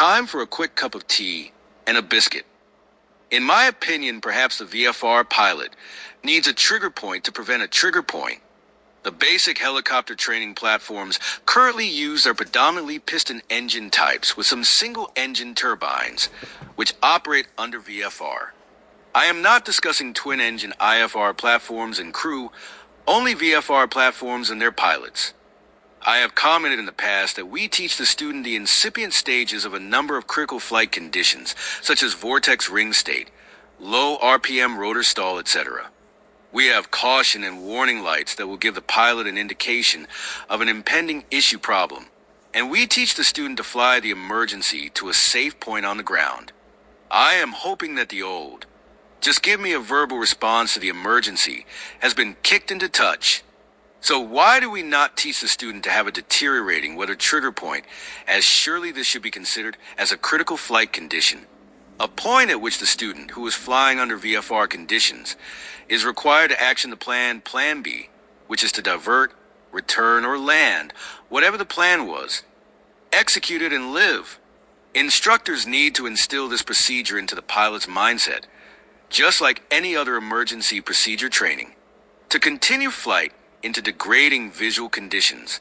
time for a quick cup of tea and a biscuit. In my opinion, perhaps the VFR pilot needs a trigger point to prevent a trigger point. The basic helicopter training platforms currently used are predominantly piston engine types with some single-engine turbines, which operate under VFR. I am not discussing twin-engine IFR platforms and crew, only VFR platforms and their pilots. I have commented in the past that we teach the student the incipient stages of a number of critical flight conditions, such as vortex ring state, low RPM rotor stall, etc. We have caution and warning lights that will give the pilot an indication of an impending issue problem, and we teach the student to fly the emergency to a safe point on the ground. I am hoping that the old, just give me a verbal response to the emergency, has been kicked into touch. So why do we not teach the student to have a deteriorating weather trigger point, as surely this should be considered as a critical flight condition? A point at which the student, who is flying under VFR conditions, is required to action the Plan B, which is to divert, return, or land, whatever the plan was. Execute it and live. Instructors need to instill this procedure into the pilot's mindset, just like any other emergency procedure training. To continue flight into degrading visual conditions,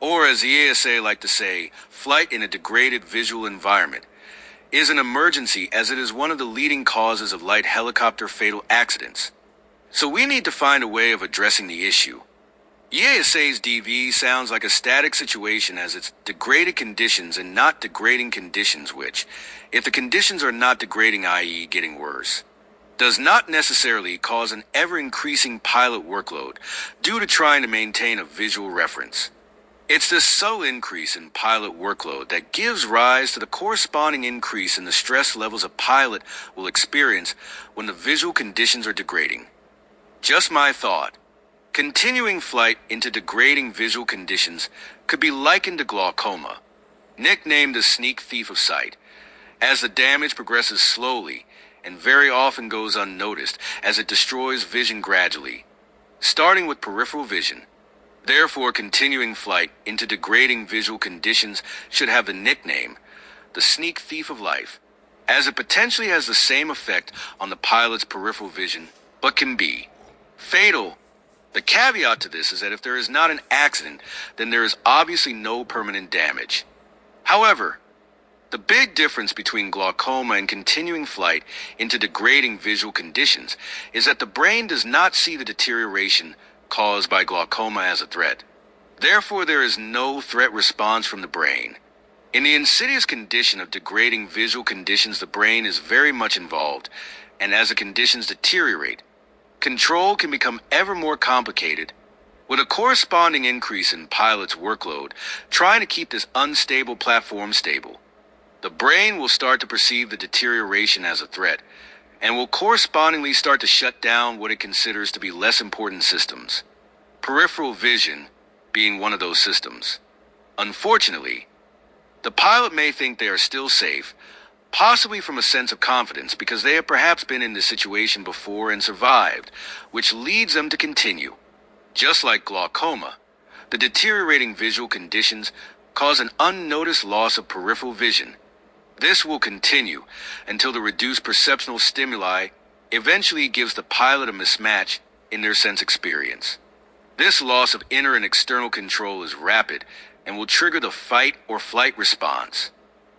or as the EASA like to say, flight in a degraded visual environment, is an emergency as it is one of the leading causes of light helicopter fatal accidents. So we need to find a way of addressing the issue. EASA's DV sounds like a static situation as it's degraded conditions and not degrading conditions which, if the conditions are not degrading, i.e. getting worse, does not necessarily cause an ever-increasing pilot workload due to trying to maintain a visual reference. It's this subtle increase in pilot workload that gives rise to the corresponding increase in the stress levels a pilot will experience when the visual conditions are degrading. Just my thought. Continuing flight into degrading visual conditions could be likened to glaucoma, nicknamed the sneak thief of sight, as the damage progresses slowly and very often goes unnoticed as it destroys vision gradually, starting with peripheral vision. Therefore, continuing flight into degrading visual conditions should have the nickname, the sneak thief of life, as it potentially has the same effect on the pilot's peripheral vision, but can be fatal. The caveat to this is that if there is not an accident, then there is obviously no permanent damage. However, the big difference between glaucoma and continuing flight into degrading visual conditions is that the brain does not see the deterioration caused by glaucoma as a threat. Therefore, there is no threat response from the brain. In the insidious condition of degrading visual conditions, the brain is very much involved, and as the conditions deteriorate, control can become ever more complicated, with a corresponding increase in pilot's workload trying to keep this unstable platform stable. The brain will start to perceive the deterioration as a threat, and will correspondingly start to shut down what it considers to be less important systems, peripheral vision being one of those systems. Unfortunately, the pilot may think they are still safe, possibly from a sense of confidence because they have perhaps been in this situation before and survived, which leads them to continue. Just like glaucoma, the deteriorating visual conditions cause an unnoticed loss of peripheral vision. This will continue until the reduced perceptual stimuli eventually gives the pilot a mismatch in their sense experience. This loss of inner and external control is rapid and will trigger the fight or flight response.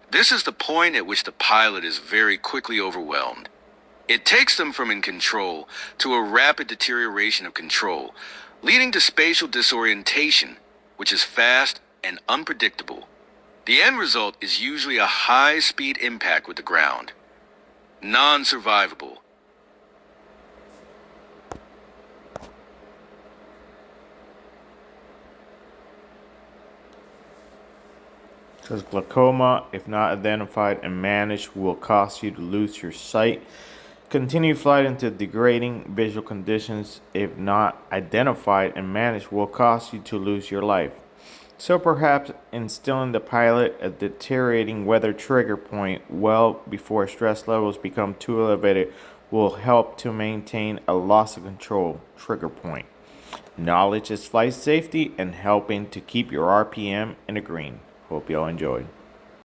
This is the point at which the pilot is very quickly overwhelmed. It takes them from in control to a rapid deterioration of control, leading to spatial disorientation, which is fast and unpredictable. The end result is usually a high-speed impact with the ground. Non-survivable. Says glaucoma, if not identified and managed, will cause you to lose your sight. Continue flight into degrading visual conditions, if not identified and managed, will cause you to lose your life. So perhaps instilling the pilot a deteriorating weather trigger point well before stress levels become too elevated will help to maintain a loss of control trigger point. Knowledge is flight safety and helping to keep your RPM in the green. Hope y'all enjoyed.